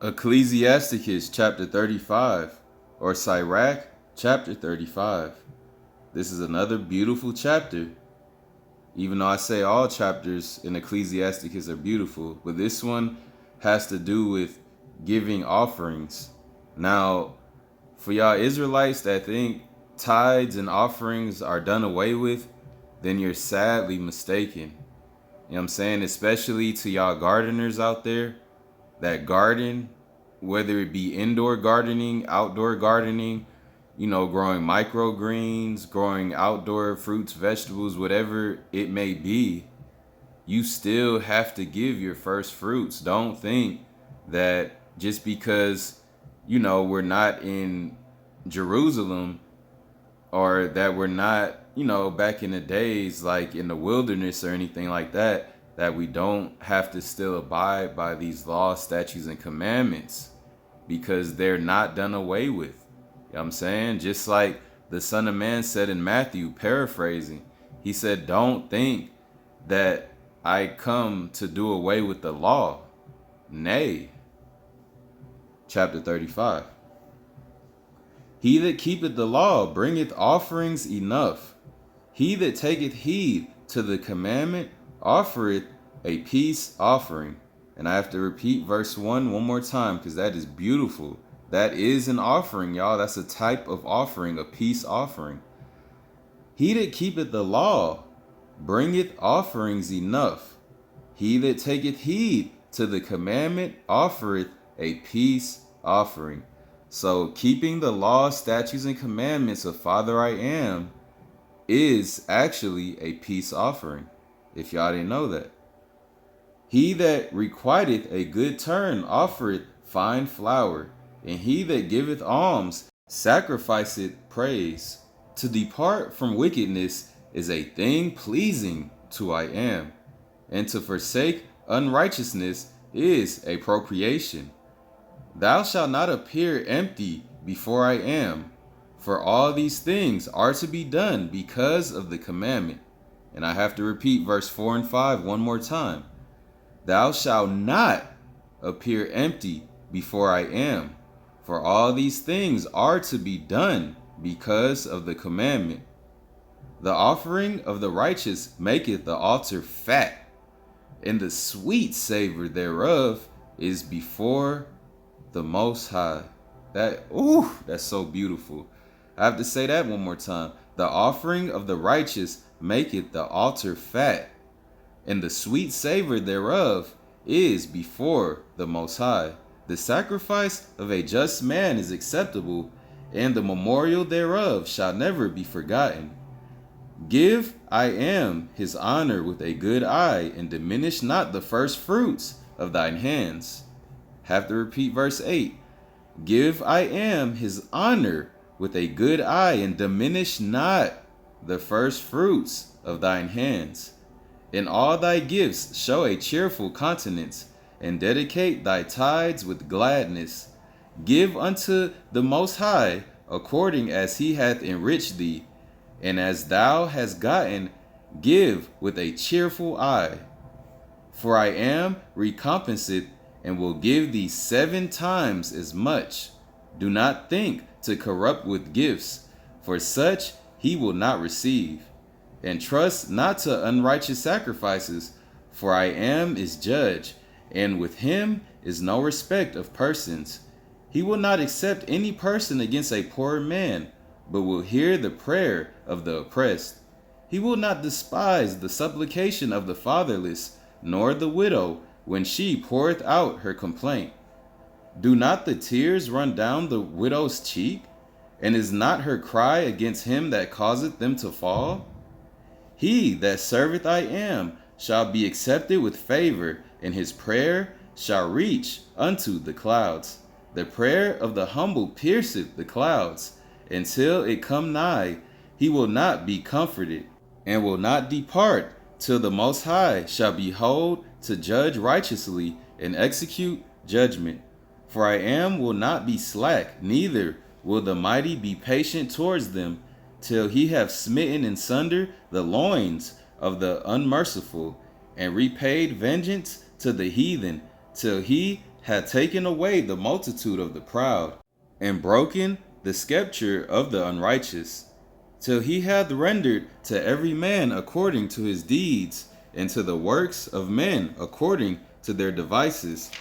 Ecclesiasticus chapter 35, or Sirach chapter 35. This is another beautiful chapter. Even though I say all chapters in Ecclesiasticus are beautiful, but this one has to do with giving offerings. Now, for y'all Israelites that think tithes and offerings are done away with, then you're sadly mistaken. You know what I'm saying? Especially to y'all gardeners out there that garden, whether it be indoor gardening, outdoor gardening, growing microgreens, growing outdoor fruits, vegetables, whatever it may be, you still have to give your first fruits. Don't think that just because, we're not in Jerusalem, or that we're not, back in the days, like in the wilderness or anything like that, that we don't have to still abide by these laws, statutes, and commandments, because they're not done away with. You know what I'm saying? Just like the Son of Man said in Matthew, paraphrasing, he said, don't think that I come to do away with the law. Nay. Chapter 35. He that keepeth the law bringeth offerings enough. He that taketh heed to the commandment offereth a peace offering. And I have to repeat verse 1 one more time because that is beautiful. That is an offering, y'all. That's a type of offering, a peace offering. He that keepeth the law bringeth offerings enough. He that taketh heed to the commandment offereth a peace offering. So keeping the law, statutes, and commandments of Father I Am is actually a peace offering, if y'all didn't know that. He that requiteth a good turn offereth fine flour, and he that giveth alms sacrificeth praise. To depart from wickedness is a thing pleasing to I Am, and to forsake unrighteousness is a procreation. Thou shalt not appear empty before I Am, for all these things are to be done because of the commandment. And I have to repeat verse 4 and 5 one more time. Thou shalt not appear empty before I Am, for all these things are to be done because of the commandment. The offering of the righteous maketh the altar fat, and the sweet savor thereof is before the Most High. That's so beautiful. I have to say that one more time. The offering of the righteous maketh the altar fat, and the sweet savor thereof is before the Most High. The sacrifice of a just man is acceptable, and the memorial thereof shall never be forgotten. Give I Am his honor with a good eye, and diminish not the first fruits of thine hands. Have to repeat verse 8. Give I Am his honor with a good eye, and diminish not the first fruits of thine hands. In all thy gifts show a cheerful countenance, and dedicate thy tithes with gladness. Give unto the Most High according as he hath enriched thee, and as thou hast gotten, give with a cheerful eye. For I Am recompensed, and will give thee 7 times as much. Do not think to corrupt with gifts, for such he will not receive. And trust not to unrighteous sacrifices, for I Am is judge, and with him is no respect of persons. He will not accept any person against a poor man, but will hear the prayer of the oppressed. He will not despise the supplication of the fatherless, nor the widow, when she poureth out her complaint. Do not the tears run down the widow's cheek? And is not her cry against him that causeth them to fall? He that serveth I Am shall be accepted with favor, and his prayer shall reach unto the clouds. The prayer of the humble pierceth the clouds, until it come nigh. He will not be comforted, and will not depart till the Most High shall behold to judge righteously and execute judgment. For I Am will not be slack, neither will the mighty be patient towards them, till he have smitten in sunder the loins of the unmerciful, and repaid vengeance to the heathen, till he had taken away the multitude of the proud, and broken the sceptre of the unrighteous, till he hath rendered to every man according to his deeds, and to the works of men according to their devices,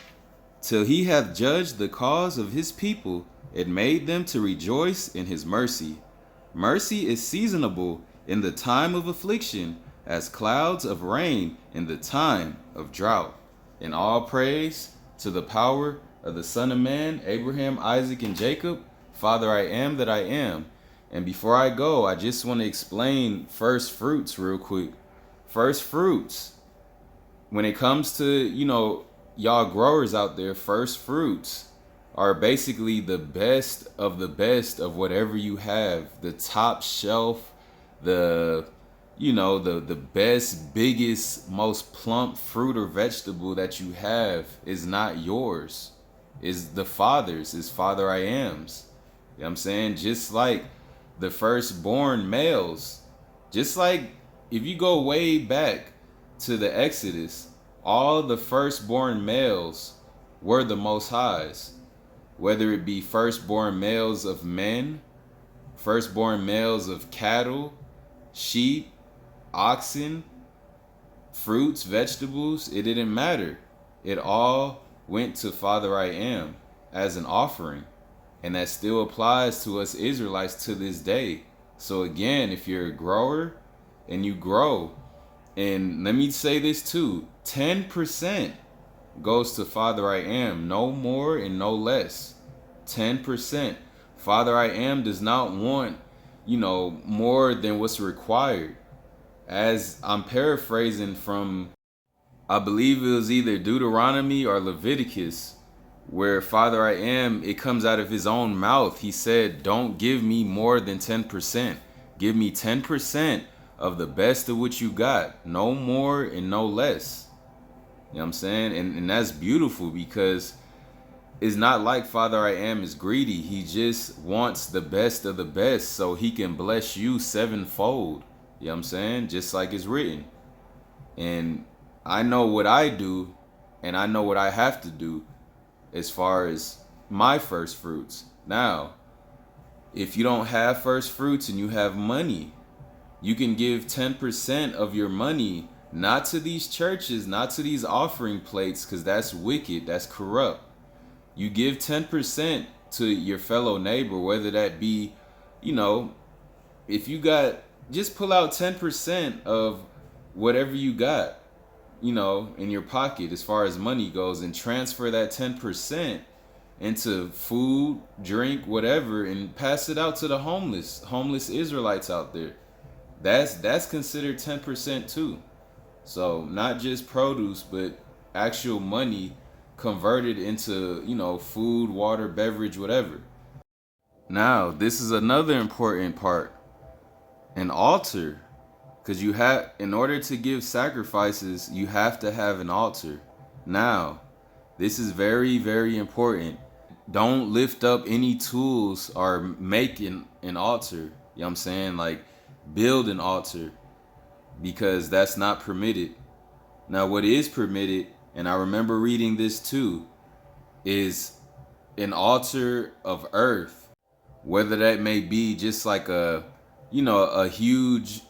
till he hath judged the cause of his people, and made them to rejoice in his mercy. Mercy is seasonable in the time of affliction, as clouds of rain in the time of drought. And all praise to the power of the Son of Man, Abraham, Isaac, and Jacob, Father, I am that I am. And before I go, I just want to explain first fruits real quick. First fruits, when it comes to, y'all growers out there, first fruits are basically the best of whatever you have. The top shelf, the best, biggest, most plump fruit or vegetable that you have is not yours. Is the Father's, is Father I am's. You know what I'm saying? Just like the firstborn males, just like if you go way back to the Exodus, all the firstborn males were the Most High's. Whether it be firstborn males of men, firstborn males of cattle, sheep, oxen, fruits, vegetables, it didn't matter. It all went to Father I am as an offering. And that still applies to us Israelites to this day. So again, if you're a grower and you grow, and let me say this too, 10% goes to Father I am, no more and no less. 10%. Father I am does not want, more than what's required. As I'm paraphrasing from, I believe it was either Deuteronomy or Leviticus, where Father I am, it comes out of his own mouth. He said, don't give me more than 10%. Give me 10% of the best of what you got. No more and no less. You know what I'm saying? And that's beautiful, because it's not like Father I am is greedy. He just wants the best of the best so he can bless you sevenfold. You know what I'm saying? Just like it's written. And I know what I do, and I know what I have to do as far as my first fruits. Now, if you don't have first fruits and you have money, you can give 10% of your money, not to these churches, not to these offering plates, because that's wicked, that's corrupt. You give 10% to your fellow neighbor, whether that be, if you got, just pull out 10% of whatever you got, in your pocket as far as money goes, and transfer that 10% into food, drink, whatever, and pass it out to the homeless Israelites out there. That's considered 10% too. So not just produce, but actual money converted into, food, water, beverage, whatever. Now, this is another important part. An altar. Because in order to give sacrifices, you have to have an altar. Now, this is very, very important. Don't lift up any tools or make an altar. You know what I'm saying? Like, build an altar, because that's not permitted. Now, what is permitted, and I remember reading this too, is an altar of earth. Whether that may be just like a huge,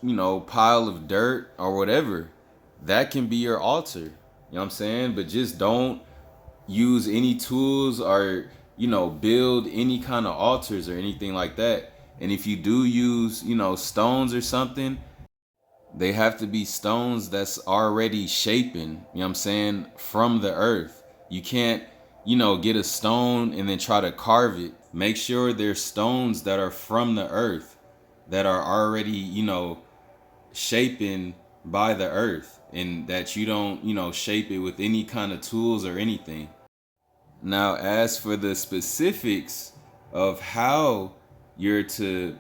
pile of dirt or whatever, that can be your altar. You know what I'm saying? But just don't use any tools or, build any kind of altars or anything like that. And if you do use, stones or something, they have to be stones that's already shapen, you know what I'm saying, from the earth. You can't, get a stone and then try to carve it. Make sure there's stones that are from the earth, that are already, shapen by the earth, and that you don't, shape it with any kind of tools or anything. Now, as for the specifics of how you're to,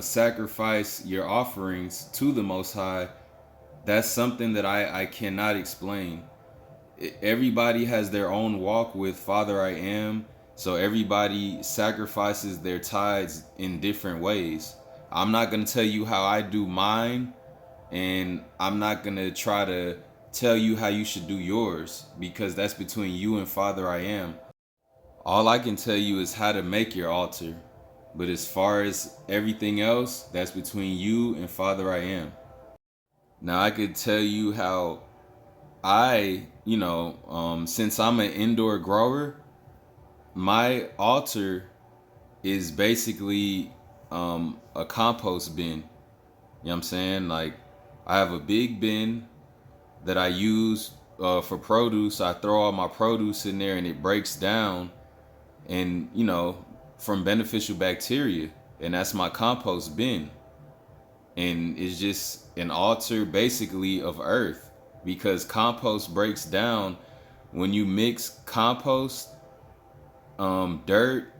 sacrifice your offerings to the Most High, that's something that I cannot explain. Everybody has their own walk with Father I am, so everybody sacrifices their tithes in different ways. I'm not going to tell you how I do mine, and I'm not going to try to, tell you how you should do yours, because that's between you and Father I Am. All I can tell you is how to make your altar. But as far as everything else, that's between you and Father I Am. Now I could tell you how since I'm an indoor grower, my altar is basically a compost bin. You know what I'm saying? Like, I have a big bin that I use for produce. I throw all my produce in there and it breaks down and, from beneficial bacteria. And that's my compost bin. And it's just an altar basically of earth, because compost breaks down when you mix compost, dirt,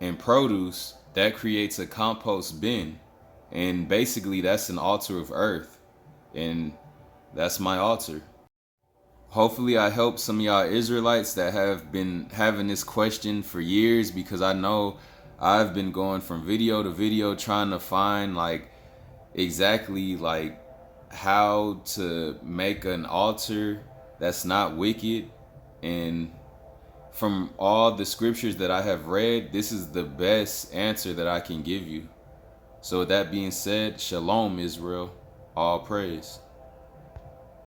and produce. That creates a compost bin, and basically that's an altar of earth, and that's my altar. Hopefully I help some of y'all Israelites that have been having this question for years, because I know I've been going from video to video trying to find exactly how to make an altar that's not wicked. And from all the scriptures that I have read, this is the best answer that I can give you. So with that being said, shalom Israel, all praise.